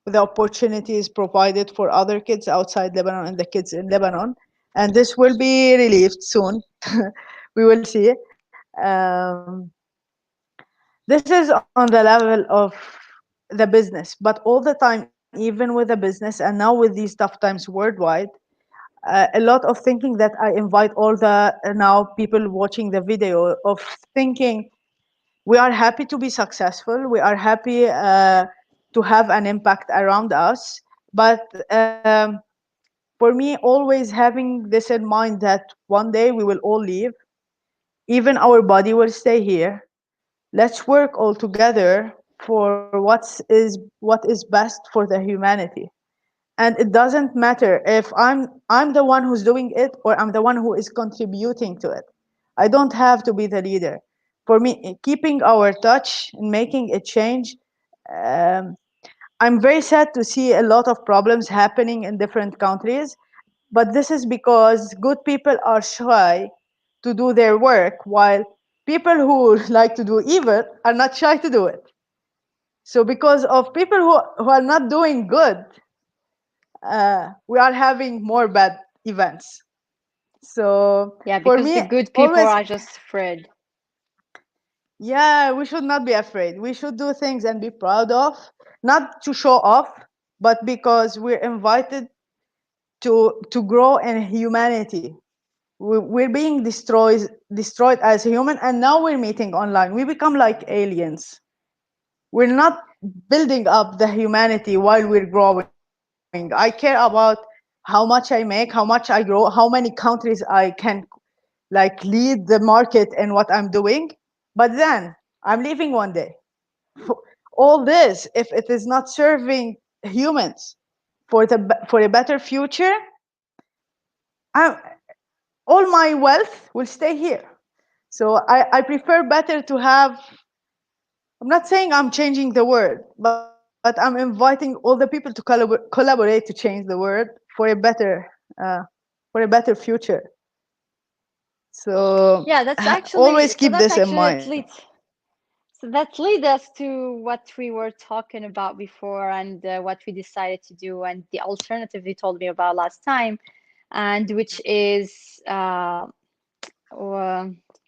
with the opportunities provided for other kids outside Lebanon and the kids in Lebanon. And this will be relieved soon. We will see. This is on the level of the business, but all the time, even with the business, and now with these tough times worldwide, a lot of thinking that I invite all the now people watching the video of thinking we are happy to be successful. We are happy to have an impact around us. But for me, always having this in mind that one day we will all leave, even our body will stay here. Let's work all together for what is best for the humanity. And it doesn't matter if I'm the one who's doing it or I'm the one who is contributing to it. I don't have to be the leader. For me, keeping our touch and making a change, um, I'm very sad to see a lot of problems happening in different countries, but this is because good people are shy to do their work, while people who like to do evil are not shy to do it. So because of people who are not doing good, we are having more bad events. So Yeah, for because the me, good people always, are just afraid. yeah, we should not be afraid. We should do things and be proud of, not to show off, but because we're invited to grow in humanity. We're being destroyed as human, and now we're meeting online. We become like aliens. We're not building up the humanity while we're growing. I care about how much I make, how much I grow, how many countries I can like lead the market in what I'm doing. But then I'm leaving one day. All this, if it is not serving humans for a better future, I, all my wealth will stay here. So I prefer better to have. I'm not saying I'm changing the world, but I'm inviting all the people to collaborate to change the world uh, for a better future. So Yeah, that's always actually, so keep that's this in actually mind. that leads, so that lead us to what we were talking about before, and what we decided to do, and the alternative you told me about last time, and which is uh,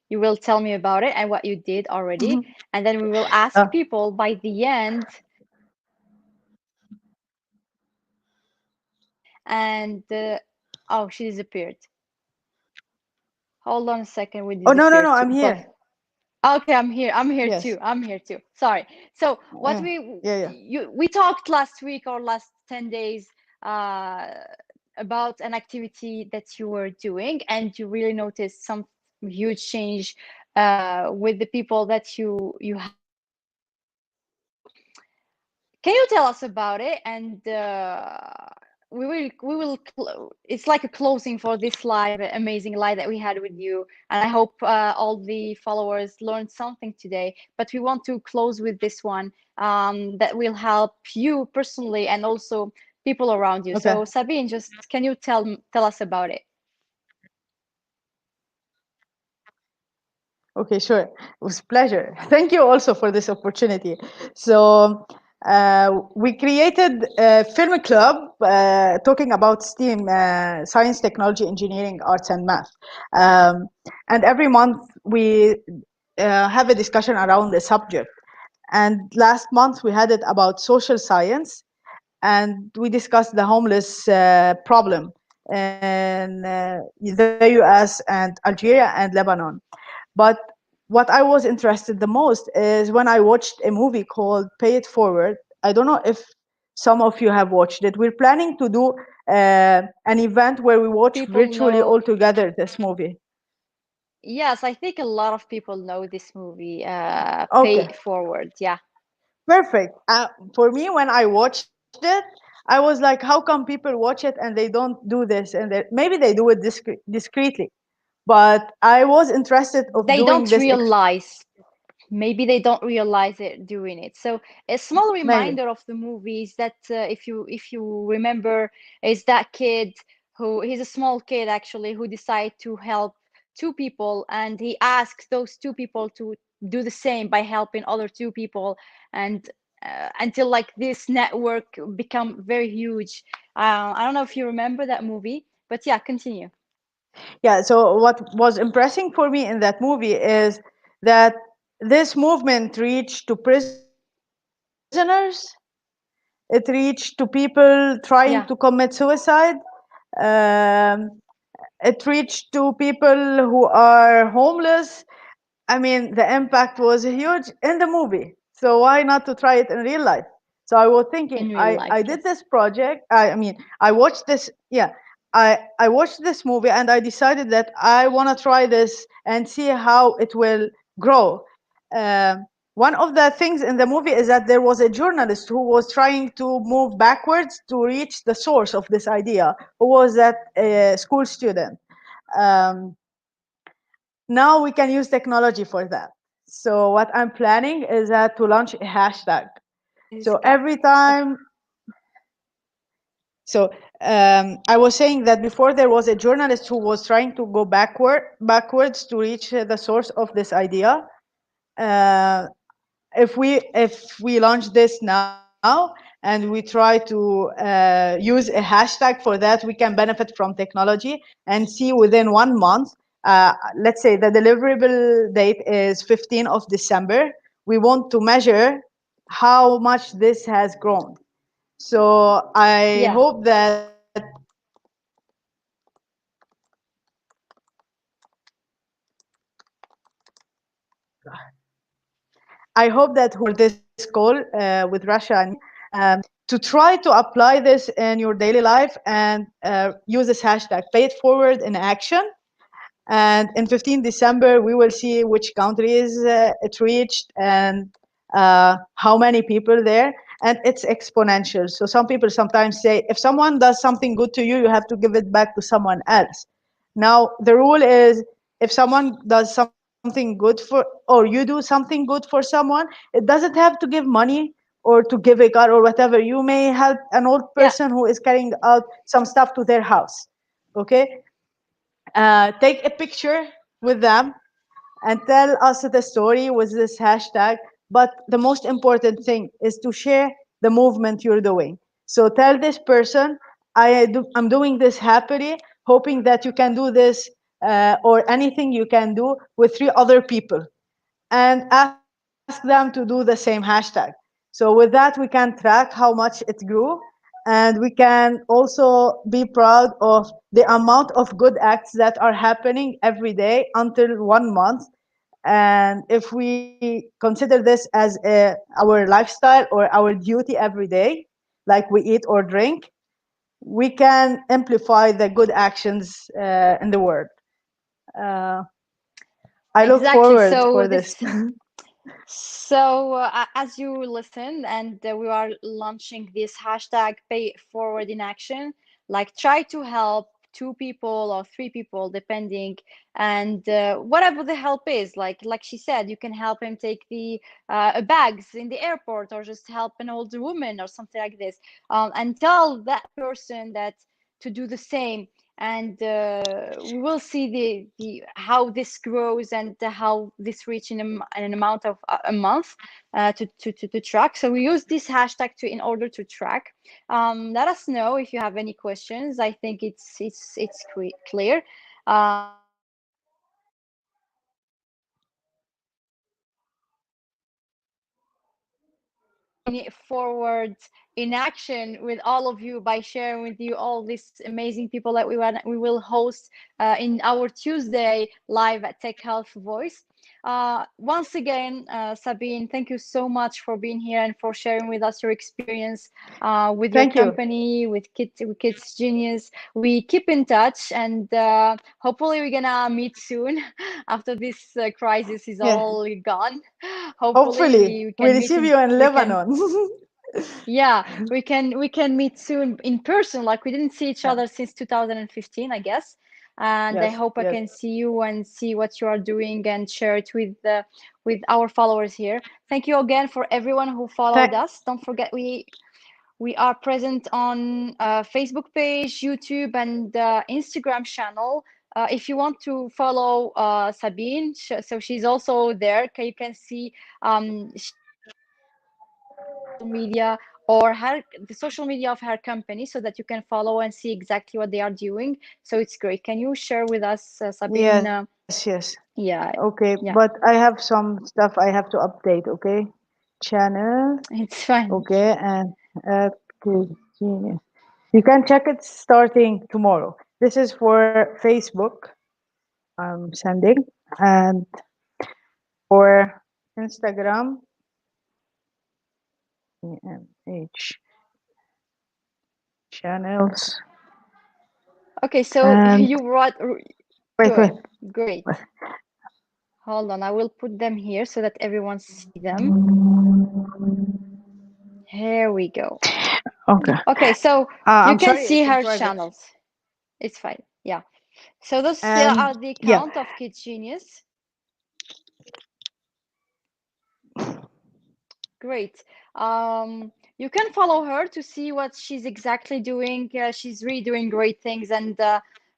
you will tell me about it and what you did already, and then we will Uh, ask people by the end. And oh, she disappeared. Hold on a second, we oh no, no, no! disappeared too. I'm But here. okay, I'm here. I'm here Yes. too. I'm here too. Sorry. So Yeah, yeah, yeah. we talked last week or last 10 days, uh about an activity that you were doing and you really noticed some huge change with the people that you help. So can you tell us about it? And it's like a closing for this live, amazing live that we had with you. And I hope all the followers learned something today. But we want to close with this one that will help you personally and also people around you. Okay. So Sabine, just can you tell us about it? Okay, sure. It was pleasure. Thank you also for this opportunity. So we created a film club talking about STEAM, science, technology, engineering, arts, and math. Um, and every month we have a discussion around the subject. And last month we had it about social science, and we discussed the homeless problem in the US and Algeria and Lebanon. But what I was interested the most is when I watched a movie called Pay It Forward. I don't know if some of you have watched it. We're planning to do an event where we watch People virtually all know. together this movie. Yes, I think a lot of people know this movie, Pay Okay, It Forward. Yeah, perfect. For me, when I watched it, I was like, how come people watch it and they don't do this? And maybe they do it discreetly. But I was interested of they doing don't this. realize. Maybe they don't realize it doing it. So a small Maybe. reminder of the movies that if you remember is that kid who he's a small kid actually who decided to help two people and he asks those two people to do the same by helping other two people and until like this network become very huge. I don't know if you remember that movie, but yeah, continue. Yeah, so what was impressing for me in that movie is that this movement reached to prisoners, it reached to people trying to commit Yeah, suicide, um, it reached to people who are homeless. I mean, the impact was huge in the movie. So why not to try it in real life? So I was thinking, in real I life, did this yes. project. I mean, I watched this. Yeah, I watched this movie and I decided that I want to try this and see how it will grow. One of the things in the movie is that there was a journalist who was trying to move backwards to reach the source of this idea, who was that school student. Um, Now we can use technology for that. So what I'm planning is that to launch a hashtag. So every time, so I was saying that before there was a journalist who was trying to go backwards to reach the source of this idea. Uh, if we launch this now and we try to use a hashtag for that, we can benefit from technology and see within 1 month. Let's say the deliverable date is 15th of December. We want to measure how much this has grown. So I Yeah, hope that this call with Russia and me, to try to apply this in your daily life and use this hashtag, pay it forward in action. And in 15 December, we will see which countries it reached and how many people there. And it's exponential. So some people sometimes say, if someone does something good to you, you have to give it back to someone else. Now, the rule is if someone does something good for, or you do something good for someone, it doesn't have to give money or to give a car or whatever. You may help an old yeah, person who is carrying out some stuff to their house. Okay? Take a picture with them and tell us the story with this hashtag. But the most important thing is to share the movement you're doing. So tell this person, I'm doing this happily, hoping that you can do this or anything you can do with 3 other people, and ask them to do the same hashtag. So with that, we can track how much it grew, and we can also be proud of the amount of good acts that are happening every day until 1 month. And if we consider this as our lifestyle or our duty every day, like we eat or drink, we can amplify the good actions in the world. Uh, I look Exactly. forward So for this. this So, as you listen, and we are launching this hashtag pay forward in action, like try to help two people or three people, depending, and whatever the help is, like she said, you can help him take the bags in the airport, or just help an older woman or something like this, and tell that person that to do the same, and we will see the how this grows, and how this reach in an amount of a month to track. So we use this hashtag to in order to track. Let us know if you have any questions. I think it's clear. Forward in action with all of you by sharing with you all these amazing people that we will host in our Tuesday live at Tech Health Voice. Once again, Sabine, thank you so much for being here and for sharing with us your experience with your Thank you. company, with Kids Genius. We keep in touch, and hopefully we're gonna meet soon after this crisis is Yeah. all gone. Hopefully Hopefully, we we can meet receive in you in we can Lebanon. yeah, we can meet soon in person. Like we didn't see each Yeah. other since 2015, I guess. And I Yes. hope I Yes. can see you and see what you are doing and share it with our followers here. Thank you again for everyone who followed Thank. us. Don't forget we are present on Facebook page, YouTube, and Instagram channel. If you want to follow Sabine, so she's also there. You can see she social media or the social media of her company, so that you can follow and see exactly what they are doing. So it's great. Can you share with us, Sabine? Yes. Yes. Yeah, Okay, yeah, but I have some stuff I have to update. Okay, channel. it's fine. Okay, and okay, genius. You can check it starting tomorrow. This is for Facebook. I'm sending, and for Instagram, EMH channels, Okay, so and you brought wait, wait. good, great. Hold on, I will put them here so that everyone see them. Here we go. Okay. Okay, so you I'm can sorry, see it's in her private. channels. It's fine. Yeah. So those And are the yeah, account of Kids Genius. Great. You can follow her to see what she's exactly doing. She's really doing great things, and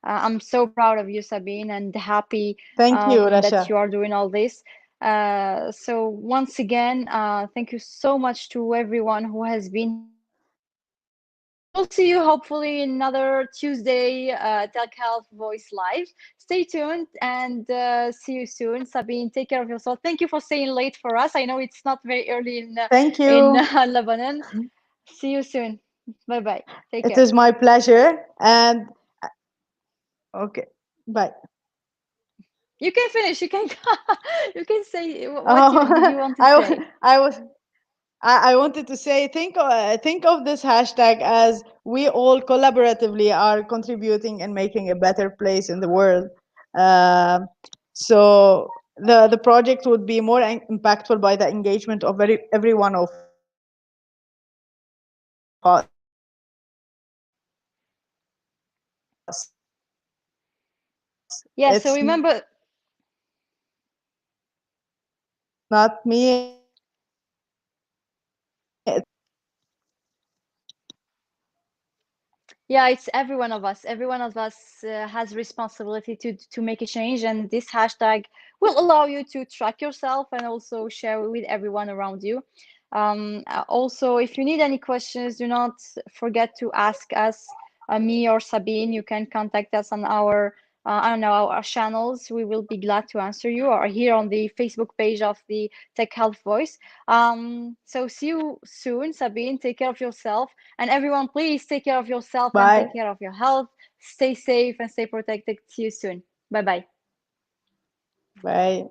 I'm so proud of you, Sabine, and happy thank you, that Rasha. you are doing all this. So once again, thank you so much to everyone who has been here. We'll see you hopefully in another Tuesday TechHealth Voice Live. Stay tuned and see you soon. Sabine, take care of yourself. Thank you for staying late for us. I know it's not very early Thank in you. Lebanon. See you soon. Bye bye. Take It care. is my pleasure. And okay, bye. You can finish. You can you can say what you did Oh, you want to say. I was I wanted to say think of this hashtag as we all collaboratively are contributing and making a better place in the world. Um so the project would be more impactful by the engagement of every one of us. It's Yeah. So not remember, me. It's not me. yeah, it's every one of us. Every one of us has responsibility to make a change, and this hashtag will allow you to track yourself and also share it with everyone around you. Also, if you need any questions, do not forget to ask us, me or Sabine. You can contact us on our I don't know, our channels. We will be glad to answer you, or here on the Facebook page of the Tech Health Voice. So see you soon, Sabine. Take care of yourself. And everyone, please take care of yourself and take Bye. care of your health. Stay safe and stay protected. See you soon. Bye bye. Bye.